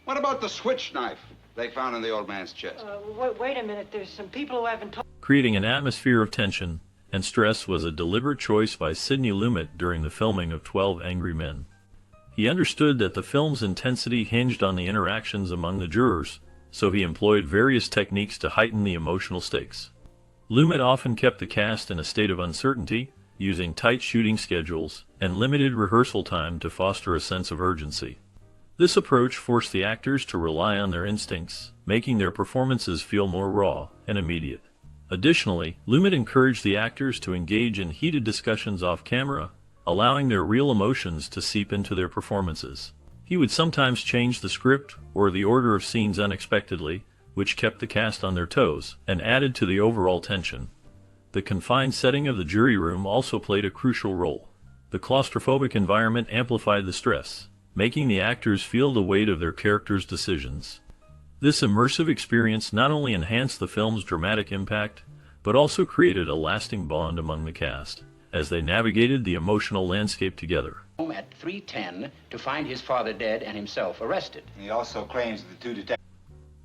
What about the switch knife they found in the old man's chest? Wait a minute. There's some people who haven't told. Creating an atmosphere of tension and stress was a deliberate choice by Sidney Lumet during the filming of 12 Angry Men. He understood that the film's intensity hinged on the interactions among the jurors, so he employed various techniques to heighten the emotional stakes. Lumet often kept the cast in a state of uncertainty, using tight shooting schedules and limited rehearsal time to foster a sense of urgency. This approach forced the actors to rely on their instincts, making their performances feel more raw and immediate. Additionally, Lumet encouraged the actors to engage in heated discussions off camera, allowing their real emotions to seep into their performances. He would sometimes change the script or the order of scenes unexpectedly, which kept the cast on their toes and added to the overall tension. The confined setting of the jury room also played a crucial role. The claustrophobic environment amplified the stress, making the actors feel the weight of their characters' decisions. This immersive experience not only enhanced the film's dramatic impact, but also created a lasting bond among the cast, as they navigated the emotional landscape together. Home at 3:10 to find his father dead and himself arrested. He also claims the two detectives.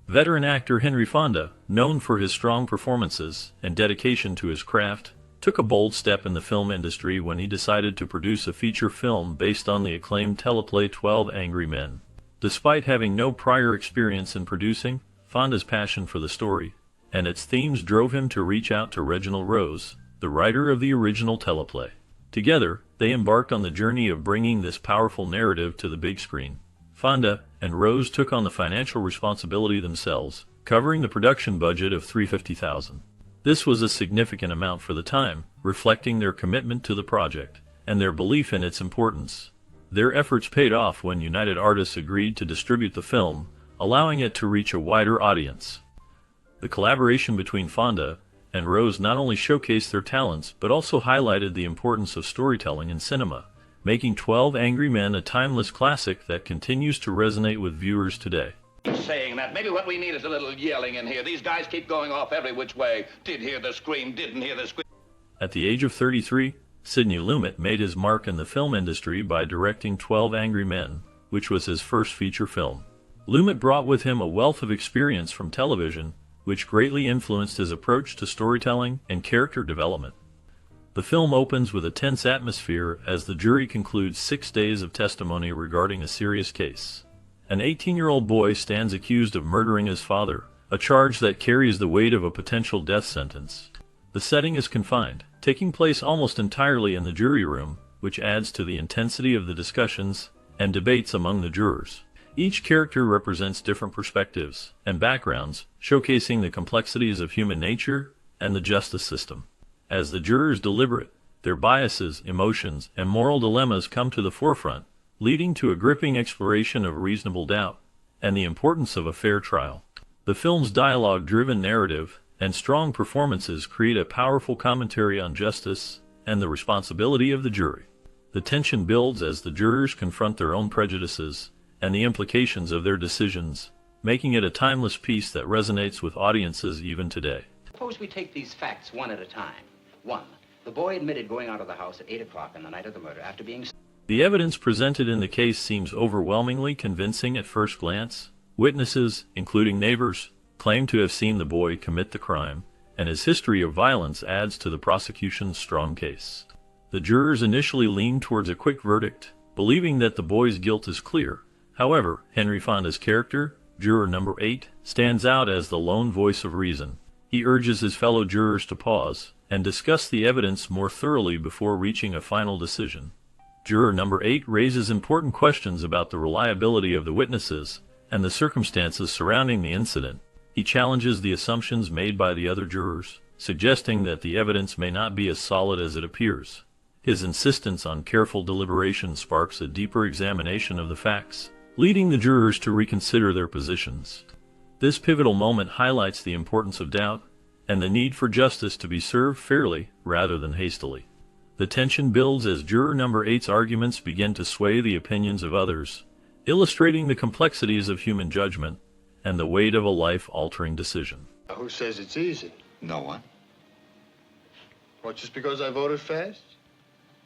Veteran actor Henry Fonda, known for his strong performances and dedication to his craft, took a bold step in the film industry when he decided to produce a feature film based on the acclaimed teleplay 12 Angry Men. Despite having no prior experience in producing, Fonda's passion for the story and its themes drove him to reach out to Reginald Rose, the writer of the original teleplay. Together, they embarked on the journey of bringing this powerful narrative to the big screen. Fonda and Rose took on the financial responsibility themselves, covering the production budget of $350,000. This was a significant amount for the time, reflecting their commitment to the project and their belief in its importance. Their efforts paid off when United Artists agreed to distribute the film, allowing it to reach a wider audience. The collaboration between Fonda and Rose not only showcased their talents but also highlighted the importance of storytelling in cinema, making 12 Angry Men a timeless classic that continues to resonate with viewers today. Saying that, maybe what we need is a little yelling in here. These guys keep going off every which way. Did hear the scream, didn't hear the scream. At the age of 33, Sidney Lumet made his mark in the film industry by directing 12 Angry Men, which was his first feature film. Lumet brought with him a wealth of experience from television, which greatly influenced his approach to storytelling and character development. The film opens with a tense atmosphere as the jury concludes 6 days of testimony regarding a serious case. An 18-year-old boy stands accused of murdering his father, a charge that carries the weight of a potential death sentence. The setting is confined, taking place almost entirely in the jury room, which adds to the intensity of the discussions and debates among the jurors. Each character represents different perspectives and backgrounds, showcasing the complexities of human nature and the justice system. As the jurors deliberate, their biases, emotions, and moral dilemmas come to the forefront, leading to a gripping exploration of reasonable doubt and the importance of a fair trial. The film's dialogue-driven narrative and strong performances create a powerful commentary on justice and the responsibility of the jury. The tension builds as the jurors confront their own prejudices and the implications of their decisions, making it a timeless piece that resonates with audiences even today. Suppose we take these facts one at a time. 1. The boy admitted going out of the house at 8 o'clock on the night of the murder after being... The evidence presented in the case seems overwhelmingly convincing at first glance. Witnesses, including neighbors, claim to have seen the boy commit the crime, and his history of violence adds to the prosecution's strong case. The jurors initially lean towards a quick verdict, believing that the boy's guilt is clear. However, Henry Fonda's character, juror number 8, stands out as the lone voice of reason. He urges his fellow jurors to pause and discuss the evidence more thoroughly before reaching a final decision. Juror number 8 raises important questions about the reliability of the witnesses and the circumstances surrounding the incident. He challenges the assumptions made by the other jurors, suggesting that the evidence may not be as solid as it appears. His insistence on careful deliberation sparks a deeper examination of the facts, leading the jurors to reconsider their positions. This pivotal moment highlights the importance of doubt and the need for justice to be served fairly rather than hastily. The tension builds as juror number 8's arguments begin to sway the opinions of others, illustrating the complexities of human judgment and the weight of a life-altering decision. Who says it's easy? No one. What, just because I voted fast?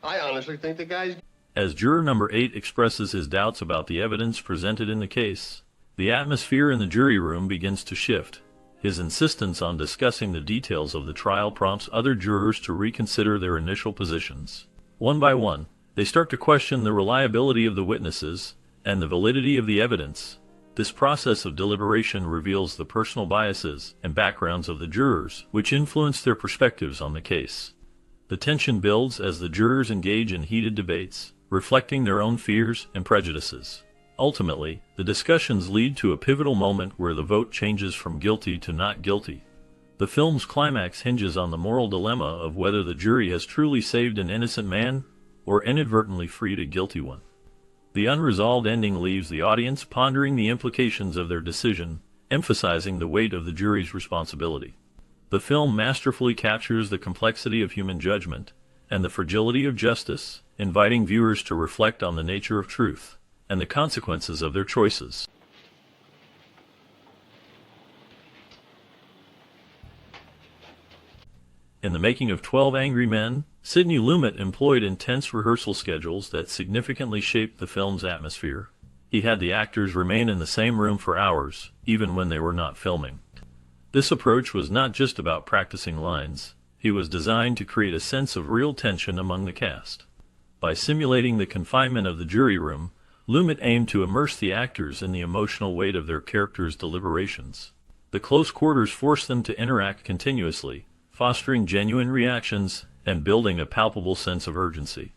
I honestly think the guy's... As juror number 8 expresses his doubts about the evidence presented in the case, The atmosphere in the jury room begins to shift. His insistence on discussing the details of the trial prompts other jurors to reconsider their initial positions. One by one, they start to question the reliability of the witnesses and the validity of the evidence. This process of deliberation reveals the personal biases and backgrounds of the jurors, which influence their perspectives on the case. The tension builds as the jurors engage in heated debates, reflecting their own fears and prejudices. Ultimately, the discussions lead to a pivotal moment where the vote changes from guilty to not guilty. The film's climax hinges on the moral dilemma of whether the jury has truly saved an innocent man or inadvertently freed a guilty one. The unresolved ending leaves the audience pondering the implications of their decision, emphasizing the weight of the jury's responsibility. The film masterfully captures the complexity of human judgment and the fragility of justice, inviting viewers to reflect on the nature of truth and the consequences of their choices. In the making of 12 Angry Men, Sidney Lumet employed intense rehearsal schedules that significantly shaped the film's atmosphere. He had the actors remain in the same room for hours, even when they were not filming. This approach was not just about practicing lines. It was designed to create a sense of real tension among the cast. By simulating the confinement of the jury room, Lumet aimed to immerse the actors in the emotional weight of their characters' deliberations. The close quarters forced them to interact continuously, fostering genuine reactions and building a palpable sense of urgency.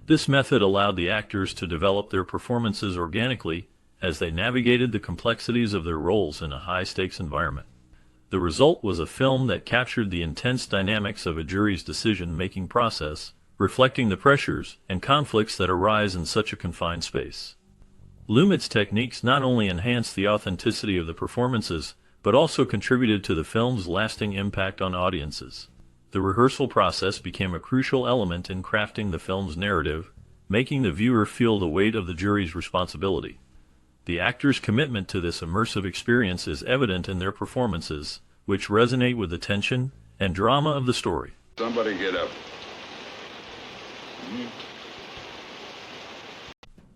This method allowed the actors to develop their performances organically as they navigated the complexities of their roles in a high-stakes environment. The result was a film that captured the intense dynamics of a jury's decision-making process, reflecting the pressures and conflicts that arise in such a confined space. Lumet's techniques not only enhanced the authenticity of the performances, but also contributed to the film's lasting impact on audiences. The rehearsal process became a crucial element in crafting the film's narrative, making the viewer feel the weight of the jury's responsibility. The actors' commitment to this immersive experience is evident in their performances, which resonate with the tension and drama of the story. Somebody get up.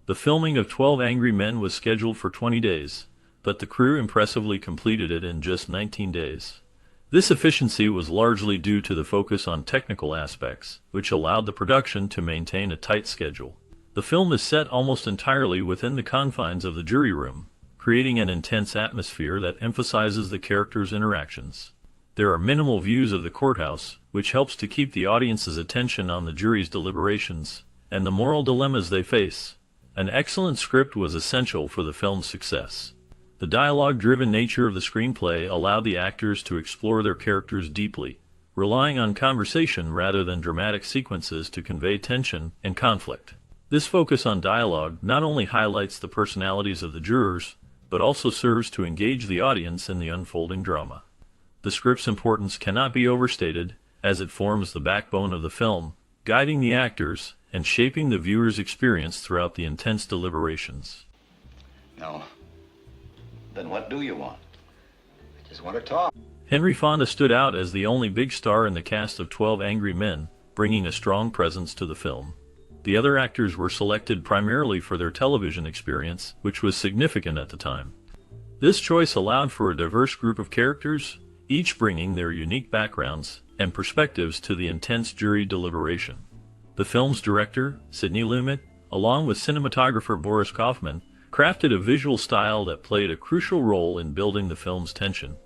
The filming of 12 Angry Men was scheduled for 20 days, but the crew impressively completed it in just 19 days. This efficiency was largely due to the focus on technical aspects, which allowed the production to maintain a tight schedule. The film is set almost entirely within the confines of the jury room, creating an intense atmosphere that emphasizes the characters' interactions. There are minimal views of the courthouse, which helps to keep the audience's attention on the jury's deliberations and the moral dilemmas they face. An excellent script was essential for the film's success. The dialogue-driven nature of the screenplay allowed the actors to explore their characters deeply, relying on conversation rather than dramatic sequences to convey tension and conflict. This focus on dialogue not only highlights the personalities of the jurors, but also serves to engage the audience in the unfolding drama. The script's importance cannot be overstated, as it forms the backbone of the film, guiding the actors and shaping the viewer's experience throughout the intense deliberations. No. Then what do you want? I just want to talk. Henry Fonda stood out as the only big star in the cast of 12 Angry Men, bringing a strong presence to the film. The other actors were selected primarily for their television experience, which was significant at the time. This choice allowed for a diverse group of characters, each bringing their unique backgrounds and perspectives to the intense jury deliberation. The film's director, Sidney Lumet, along with cinematographer Boris Kaufman, crafted a visual style that played a crucial role in building the film's tension.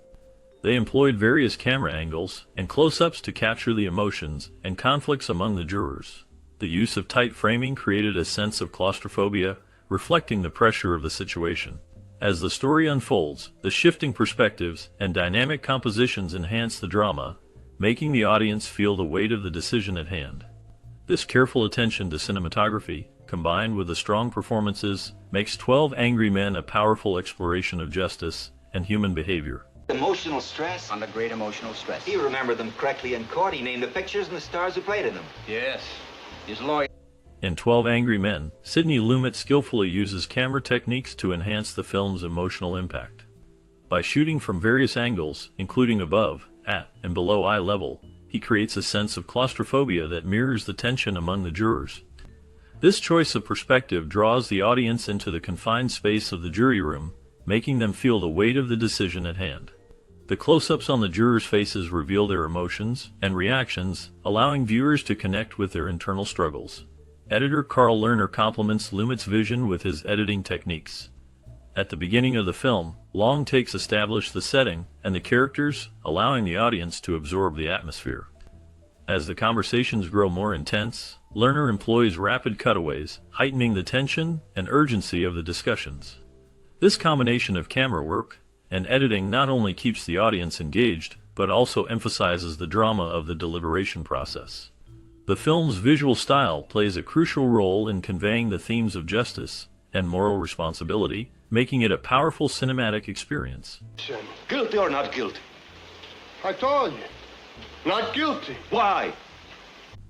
They employed various camera angles and close-ups to capture the emotions and conflicts among the jurors. The use of tight framing created a sense of claustrophobia, reflecting the pressure of the situation. As the story unfolds, the shifting perspectives and dynamic compositions enhance the drama, making the audience feel the weight of the decision at hand. This careful attention to cinematography, combined with the strong performances, makes 12 Angry Men a powerful exploration of justice and human behavior. Emotional stress? Under great emotional stress. He remembered them correctly in court. He named the pictures and the stars who played in them. Yes. His lawyer. In 12 Angry Men, Sidney Lumet skillfully uses camera techniques to enhance the film's emotional impact. By shooting from various angles, including above, at, and below eye level, he creates a sense of claustrophobia that mirrors the tension among the jurors. This choice of perspective draws the audience into the confined space of the jury room, making them feel the weight of the decision at hand. The close-ups on the jurors' faces reveal their emotions and reactions, allowing viewers to connect with their internal struggles. Editor Carl Lerner compliments Lumet's vision with his editing techniques. At the beginning of the film, long takes establish the setting and the characters, allowing the audience to absorb the atmosphere. As the conversations grow more intense, Lerner employs rapid cutaways, heightening the tension and urgency of the discussions. This combination of camera work and editing not only keeps the audience engaged, but also emphasizes the drama of the deliberation process. The film's visual style plays a crucial role in conveying the themes of justice and moral responsibility, making it a powerful cinematic experience. Guilty or not guilty? I told you. Not guilty. Why?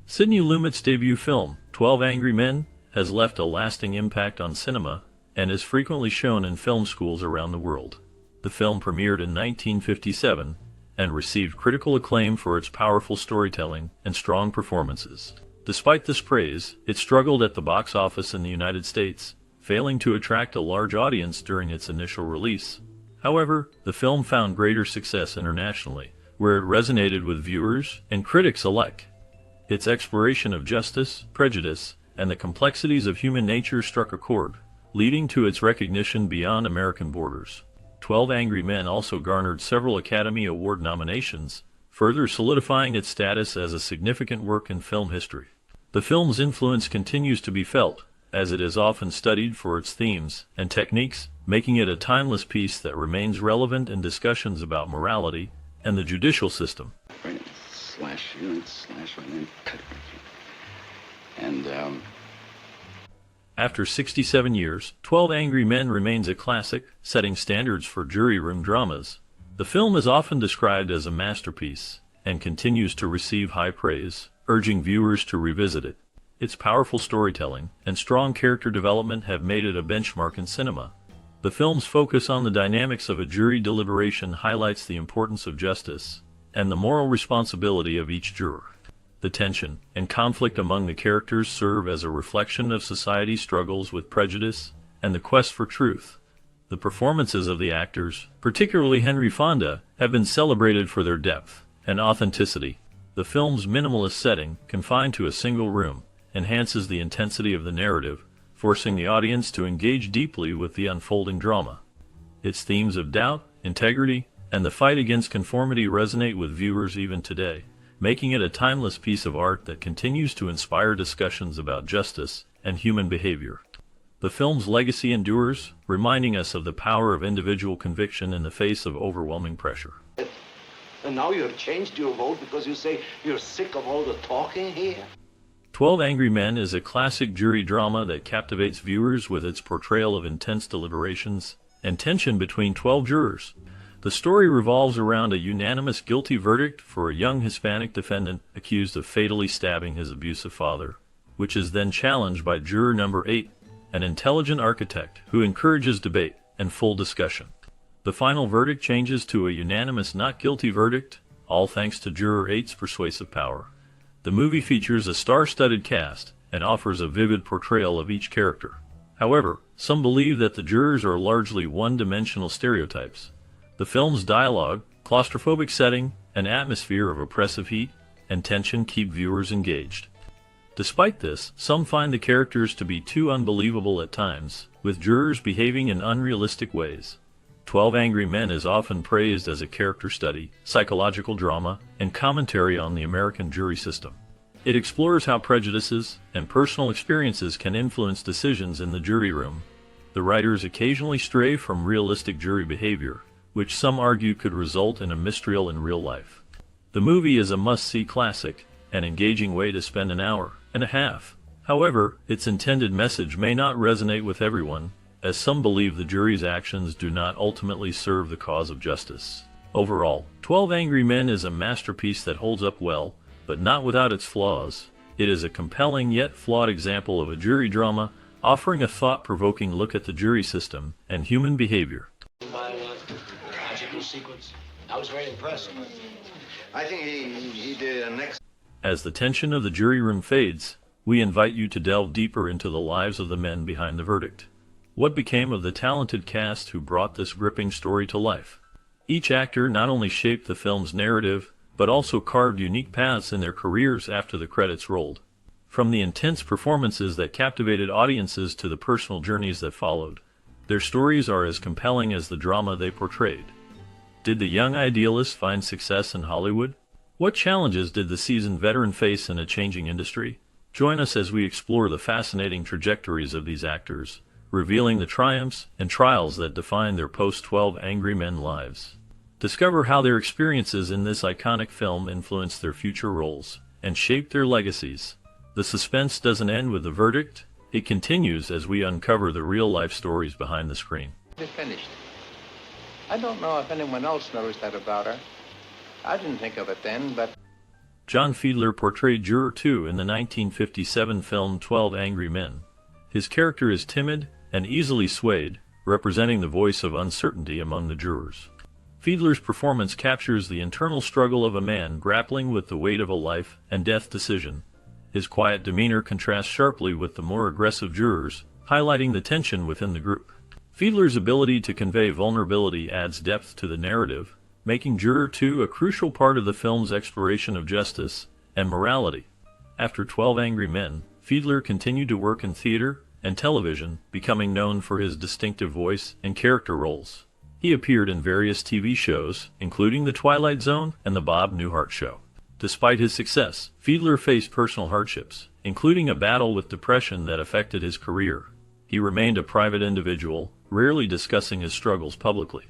Sidney Lumet's debut film, 12 Angry Men, has left a lasting impact on cinema and is frequently shown in film schools around the world. The film premiered in 1957 and received critical acclaim for its powerful storytelling and strong performances. Despite this praise, it struggled at the box office in the United States, failing to attract a large audience during its initial release. However, the film found greater success internationally, where it resonated with viewers and critics alike. Its exploration of justice, prejudice, and the complexities of human nature struck a chord, leading to its recognition beyond American borders. 12 Angry Men also garnered several Academy Award nominations, further solidifying its status as a significant work in film history. The film's influence continues to be felt, as it is often studied for its themes and techniques, making it a timeless piece that remains relevant in discussions about morality and the judicial system. Right, slash you and slash right in, cut it. And, After 67 years, 12 Angry Men remains a classic, setting standards for jury room dramas. The film is often described as a masterpiece and continues to receive high praise, urging viewers to revisit it. Its powerful storytelling and strong character development have made it a benchmark in cinema. The film's focus on the dynamics of a jury deliberation highlights the importance of justice and the moral responsibility of each juror. The tension and conflict among the characters serve as a reflection of society's struggles with prejudice and the quest for truth. The performances of the actors, particularly Henry Fonda, have been celebrated for their depth and authenticity. The film's minimalist setting, confined to a single room, enhances the intensity of the narrative, forcing the audience to engage deeply with the unfolding drama. Its themes of doubt, integrity, and the fight against conformity resonate with viewers even today, making it a timeless piece of art that continues to inspire discussions about justice and human behavior. The film's legacy endures, reminding us of the power of individual conviction in the face of overwhelming pressure. And now you have changed your vote because you say you're sick of all the talking here? 12 Angry Men is a classic jury drama that captivates viewers with its portrayal of intense deliberations and tension between 12 jurors. The story revolves around a unanimous guilty verdict for a young Hispanic defendant accused of fatally stabbing his abusive father, which is then challenged by juror number 8, an intelligent architect who encourages debate and full discussion. The final verdict changes to a unanimous not guilty verdict, all thanks to juror 8's persuasive power. The movie features a star-studded cast and offers a vivid portrayal of each character. However, some believe that the jurors are largely one-dimensional stereotypes. The film's dialogue, claustrophobic setting, and atmosphere of oppressive heat and tension keep viewers engaged. Despite this, some find the characters to be too unbelievable at times, with jurors behaving in unrealistic ways. 12 Angry Men is often praised as a character study, psychological drama, and commentary on the American jury system. It explores how prejudices and personal experiences can influence decisions in the jury room. The writers occasionally stray from realistic jury behavior, which some argue could result in a mistrial in real life. The movie is a must-see classic, an engaging way to spend an hour and a half. However, its intended message may not resonate with everyone, as some believe the jury's actions do not ultimately serve the cause of justice. Overall, 12 Angry Men is a masterpiece that holds up well, but not without its flaws. It is a compelling yet flawed example of a jury drama, offering a thought-provoking look at the jury system and human behavior. Magical sequence. I was very impressed. I think he did an excellent. As the tension of the jury room fades, we invite you to delve deeper into the lives of the men behind the verdict. What became of the talented cast who brought this gripping story to life? Each actor not only shaped the film's narrative, but also carved unique paths in their careers after the credits rolled. From the intense performances that captivated audiences to the personal journeys that followed, their stories are as compelling as the drama they portrayed. Did the young idealist find success in Hollywood? What challenges did the seasoned veteran face in a changing industry? Join us as we explore the fascinating trajectories of these actors, revealing the triumphs and trials that define their post-12 Angry Men lives. Discover how their experiences in this iconic film influenced their future roles and shaped their legacies. The suspense doesn't end with the verdict. It continues as we uncover the real-life stories behind the screen. It's finished. I don't know if anyone else noticed that about her. I didn't think of it then, but... John Fiedler portrayed Juror 2 in the 1957 film 12 Angry Men. His character is timid and easily swayed, representing the voice of uncertainty among the jurors. Fiedler's performance captures the internal struggle of a man grappling with the weight of a life and death decision. His quiet demeanor contrasts sharply with the more aggressive jurors, highlighting the tension within the group. Fiedler's ability to convey vulnerability adds depth to the narrative, making Juror 2 a crucial part of the film's exploration of justice and morality. After 12 Angry Men, Fiedler continued to work in theater and television, becoming known for his distinctive voice and character roles. He appeared in various TV shows, including The Twilight Zone and The Bob Newhart Show. Despite his success, Fiedler faced personal hardships, including a battle with depression that affected his career. He remained a private individual, rarely discussing his struggles publicly.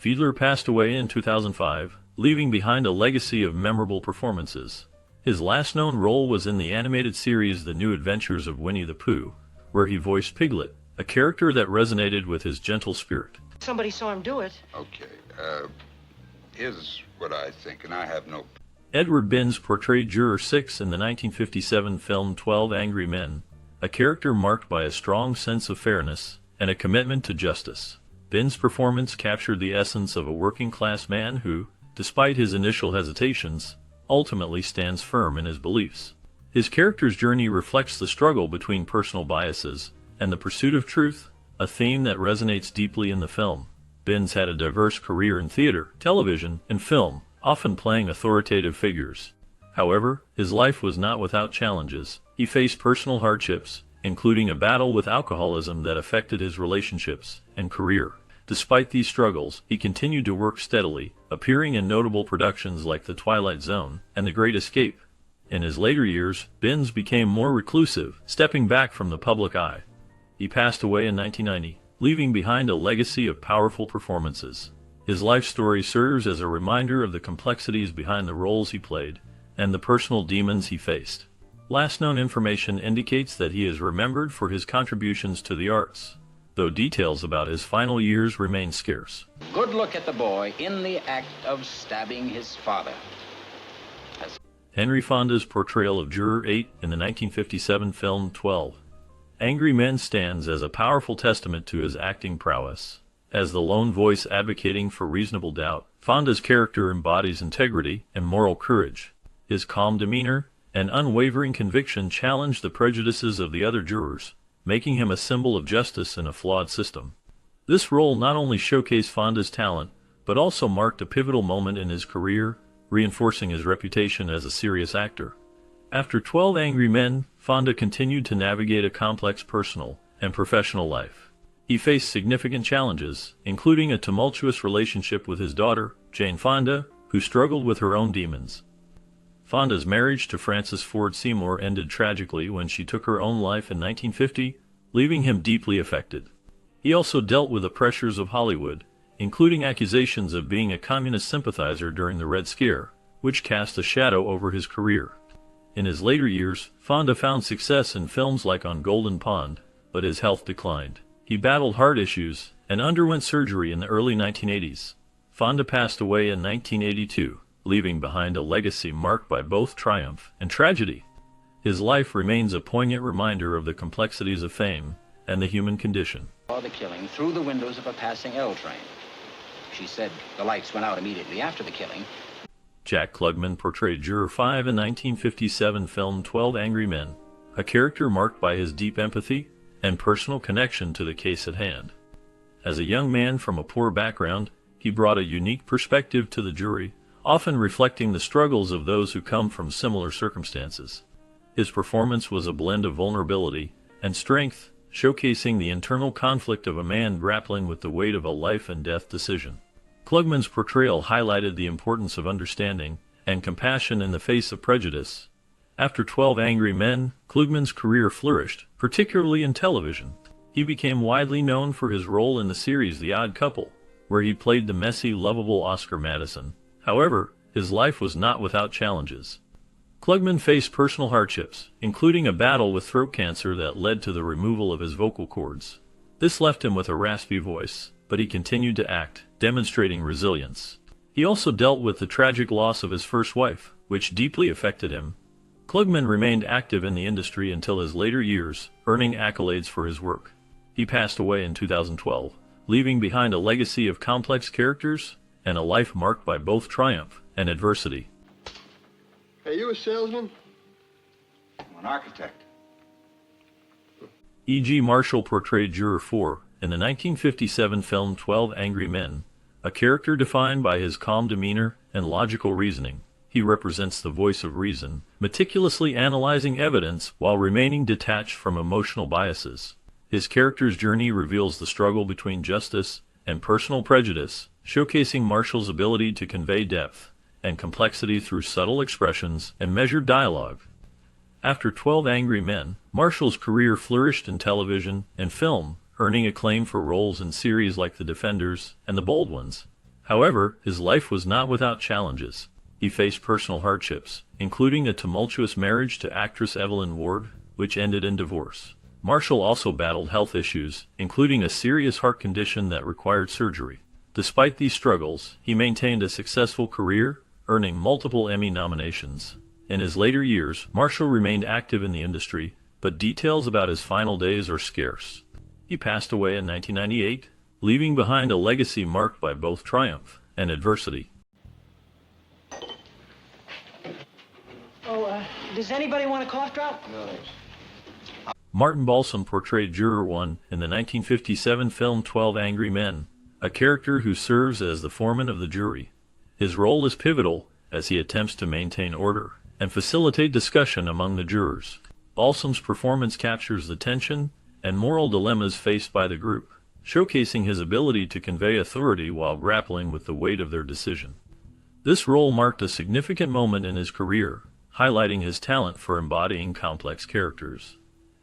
Fiedler passed away in 2005, leaving behind a legacy of memorable performances. His last known role was in the animated series The New Adventures of Winnie the Pooh, where he voiced Piglet, a character that resonated with his gentle spirit. Somebody saw him do it. Okay, here's what I think, and I have no... Edward Binns portrayed Juror 6 in the 1957 film 12 Angry Men, a character marked by a strong sense of fairness and a commitment to justice. Binns' performance captured the essence of a working-class man who, despite his initial hesitations, ultimately stands firm in his beliefs. His character's journey reflects the struggle between personal biases and the pursuit of truth, a theme that resonates deeply in the film. Binns had a diverse career in theater, television, and film, often playing authoritative figures. However, his life was not without challenges. He faced personal hardships, including a battle with alcoholism that affected his relationships and career. Despite these struggles, he continued to work steadily, appearing in notable productions like The Twilight Zone and The Great Escape. In his later years, Binns became more reclusive, stepping back from the public eye. He passed away in 1990, leaving behind a legacy of powerful performances. His life story serves as a reminder of the complexities behind the roles he played and the personal demons he faced. Last known information indicates that he is remembered for his contributions to the arts, though details about his final years remain scarce. Good look at the boy in the act of stabbing his father. Henry Fonda's portrayal of Juror 8 in the 1957 film 12 Angry Men stands as a powerful testament to his acting prowess. As the lone voice advocating for reasonable doubt, Fonda's character embodies integrity and moral courage. His calm demeanor and unwavering conviction challenged the prejudices of the other jurors, making him a symbol of justice in a flawed system. This role not only showcased Fonda's talent, but also marked a pivotal moment in his career, reinforcing his reputation as a serious actor. After 12 Angry Men, Fonda continued to navigate a complex personal and professional life. He faced significant challenges, including a tumultuous relationship with his daughter, Jane Fonda, who struggled with her own demons. Fonda's marriage to Frances Ford Seymour ended tragically when she took her own life in 1950, leaving him deeply affected. He also dealt with the pressures of Hollywood, including accusations of being a communist sympathizer during the Red Scare, which cast a shadow over his career. In his later years, Fonda found success in films like On Golden Pond, but his health declined. He battled heart issues and underwent surgery in the early 1980s. Fonda passed away in 1982, leaving behind a legacy marked by both triumph and tragedy. His life remains a poignant reminder of the complexities of fame and the human condition. Saw the killing through the windows of a passing L train. She said the lights went out immediately after the killing. Jack Klugman portrayed Juror 5 in 1957 film 12 Angry Men, a character marked by his deep empathy and personal connection to the case at hand. As a young man from a poor background, he brought a unique perspective to the jury, often reflecting the struggles of those who come from similar circumstances. His performance was a blend of vulnerability and strength, showcasing the internal conflict of a man grappling with the weight of a life-and-death decision. Klugman's portrayal highlighted the importance of understanding and compassion in the face of prejudice. After 12 Angry Men, Klugman's career flourished, particularly in television. He became widely known for his role in the series The Odd Couple, where he played the messy, lovable Oscar Madison. However, his life was not without challenges. Klugman faced personal hardships, including a battle with throat cancer that led to the removal of his vocal cords. This left him with a raspy voice, but he continued to act, demonstrating resilience. He also dealt with the tragic loss of his first wife, which deeply affected him. Klugman remained active in the industry until his later years, earning accolades for his work. He passed away in 2012, leaving behind a legacy of complex characters and a life marked by both triumph and adversity. Are you a salesman? I'm an architect. E.G. Marshall portrayed Juror 4 in the 1957 film 12 Angry Men, a character defined by his calm demeanor and logical reasoning. He represents the voice of reason, meticulously analyzing evidence while remaining detached from emotional biases. His character's journey reveals the struggle between justice and personal prejudice, showcasing Marshall's ability to convey depth and complexity through subtle expressions and measured dialogue. After 12 Angry Men, Marshall's career flourished in television and film, earning acclaim for roles in series like The Defenders and The Bold Ones. However, his life was not without challenges. He faced personal hardships, including a tumultuous marriage to actress Evelyn Ward, which ended in divorce. Marshall also battled health issues, including a serious heart condition that required surgery. Despite these struggles, he maintained a successful career, earning multiple Emmy nominations. In his later years, Marshall remained active in the industry, but details about his final days are scarce. He passed away in 1998, leaving behind a legacy marked by both triumph and adversity. Oh, does anybody want a cough drop? No. Martin Balsam portrayed Juror 1 in the 1957 film 12 Angry Men, a character who serves as the foreman of the jury. His role is pivotal as he attempts to maintain order and facilitate discussion among the jurors. Balsam's performance captures the tension and moral dilemmas faced by the group, showcasing his ability to convey authority while grappling with the weight of their decision. This role marked a significant moment in his career, highlighting his talent for embodying complex characters.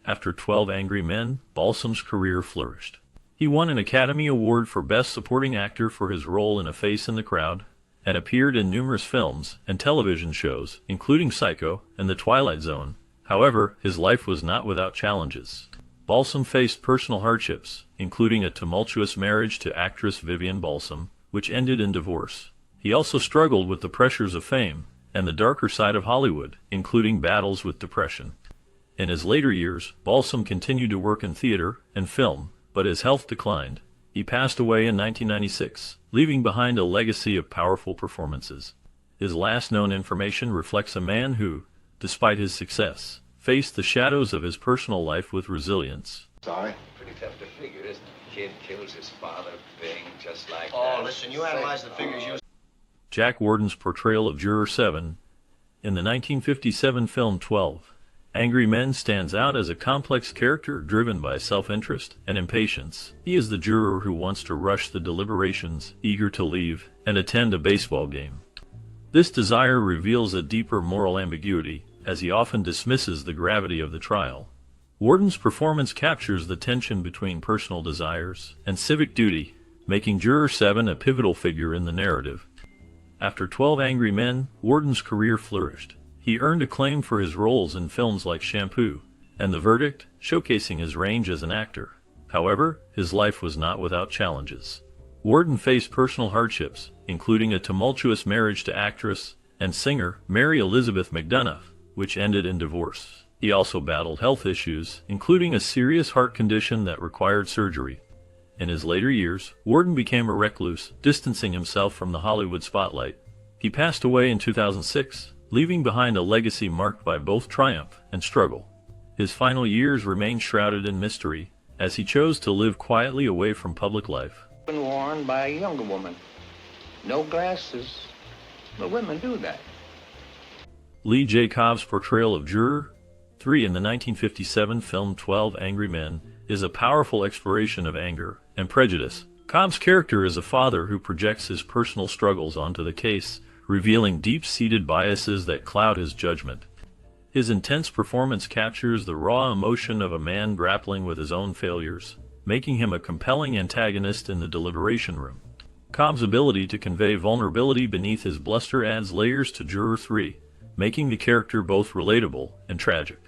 After 12 Angry Men, Balsam's career flourished. He won an Academy Award for Best Supporting Actor for his role in A Face in the Crowd, and appeared in numerous films and television shows, including Psycho and The Twilight Zone. However, his life was not without challenges. Balsam faced personal hardships, including a tumultuous marriage to actress Vivian Balsam, which ended in divorce. He also struggled with the pressures of fame and the darker side of Hollywood, including battles with depression. In his later years, Balsam continued to work in theater and film, but his health declined. He passed away in 1996, leaving behind a legacy of powerful performances. His last known information reflects a man who, despite his success, faced the shadows of his personal life with resilience. Sorry? Pretty tough to figure, isn't it? Kid kills his father, bing, just like that. Oh, listen, you analyze the figures you... Jack Warden's portrayal of Juror 7 in the 1957 film 12 Angry Men stands out as a complex character driven by self-interest and impatience. He is the juror who wants to rush the deliberations, eager to leave and attend a baseball game. This desire reveals a deeper moral ambiguity, as he often dismisses the gravity of the trial. Warden's performance captures the tension between personal desires and civic duty, making Juror 7 a pivotal figure in the narrative. After 12 Angry Men, Warden's career flourished. He earned acclaim for his roles in films like Shampoo and The Verdict, showcasing his range as an actor. However, his life was not without challenges. Warden faced personal hardships, including a tumultuous marriage to actress and singer Mary Elizabeth McDonough, which ended in divorce. He also battled health issues, including a serious heart condition that required surgery. In his later years, Warden became a recluse, distancing himself from the Hollywood spotlight. He passed away in 2006, leaving behind a legacy marked by both triumph and struggle. His final years remained shrouded in mystery, as he chose to live quietly away from public life. Been worn by a younger woman. No glasses, but women do that. Lee J. Cobb's portrayal of Juror 3 in the 1957 film 12 Angry Men is a powerful exploration of anger and prejudice. Cobb's character is a father who projects his personal struggles onto the case, revealing deep-seated biases that cloud his judgment. His intense performance captures the raw emotion of a man grappling with his own failures, making him a compelling antagonist in the deliberation room. Cobb's ability to convey vulnerability beneath his bluster adds layers to Juror 3, making the character both relatable and tragic.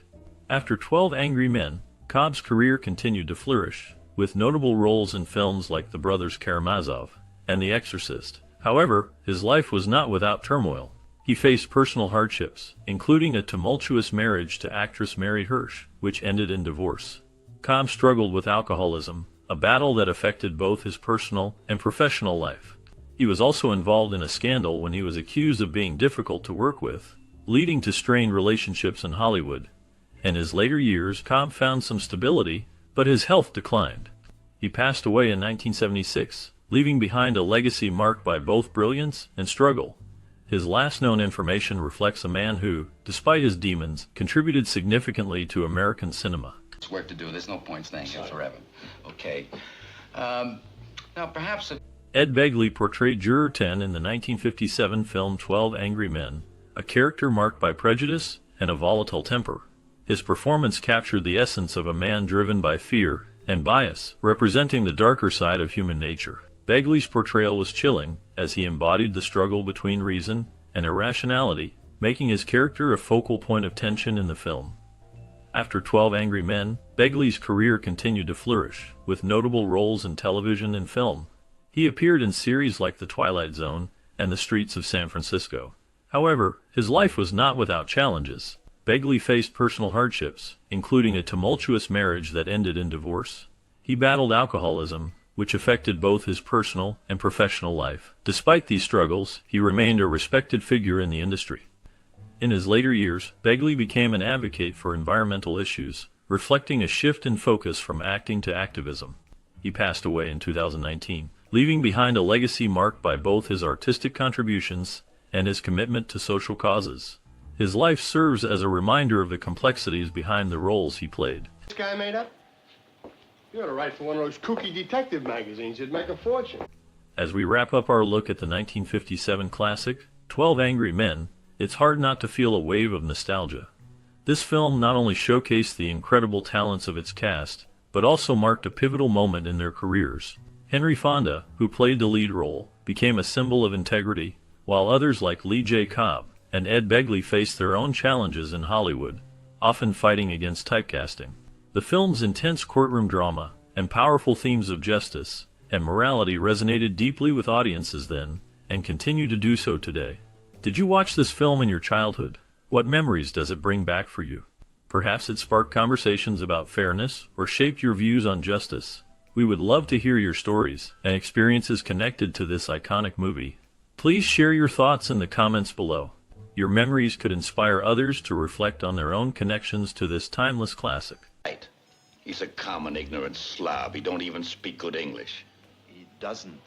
After 12 Angry Men, Cobb's career continued to flourish, with notable roles in films like The Brothers Karamazov and The Exorcist. However, his life was not without turmoil. He faced personal hardships, including a tumultuous marriage to actress Mary Hirsch, which ended in divorce. Cobb struggled with alcoholism, a battle that affected both his personal and professional life. He was also involved in a scandal when he was accused of being difficult to work with, leading to strained relationships in Hollywood. In his later years, Cobb found some stability, but his health declined. He passed away in 1976, leaving behind a legacy marked by both brilliance and struggle. His last known information reflects a man who, despite his demons, contributed significantly to American cinema. It's work to do. There's no point staying here forever. Okay. Now, perhaps... Ed Begley portrayed Juror 10 in the 1957 film 12 Angry Men, a character marked by prejudice and a volatile temper. His performance captured the essence of a man driven by fear and bias, representing the darker side of human nature. Begley's portrayal was chilling, as he embodied the struggle between reason and irrationality, making his character a focal point of tension in the film. After 12 Angry Men, Begley's career continued to flourish, with notable roles in television and film. He appeared in series like The Twilight Zone and The Streets of San Francisco. However, his life was not without challenges. Begley faced personal hardships, including a tumultuous marriage that ended in divorce. He battled alcoholism, which affected both his personal and professional life. Despite these struggles, he remained a respected figure in the industry. In his later years, Begley became an advocate for environmental issues, reflecting a shift in focus from acting to activism. He passed away in 2019, leaving behind a legacy marked by both his artistic contributions and his commitment to social causes. His life serves as a reminder of the complexities behind the roles he played. This guy made up? You ought to write for one of those kooky detective magazines. You'd make a fortune. As we wrap up our look at the 1957 classic, 12 Angry Men, it's hard not to feel a wave of nostalgia. This film not only showcased the incredible talents of its cast, but also marked a pivotal moment in their careers. Henry Fonda, who played the lead role, became a symbol of integrity, while others like Lee J. Cobb and Ed Begley faced their own challenges in Hollywood, often fighting against typecasting. The film's intense courtroom drama and powerful themes of justice and morality resonated deeply with audiences then, and continue to do so today. Did you watch this film in your childhood? What memories does it bring back for you? Perhaps it sparked conversations about fairness or shaped your views on justice. We would love to hear your stories and experiences connected to this iconic movie. Please share your thoughts in the comments below. Your memories could inspire others to reflect on their own connections to this timeless classic. He's a common, ignorant slob. He don't even speak good English. He doesn't.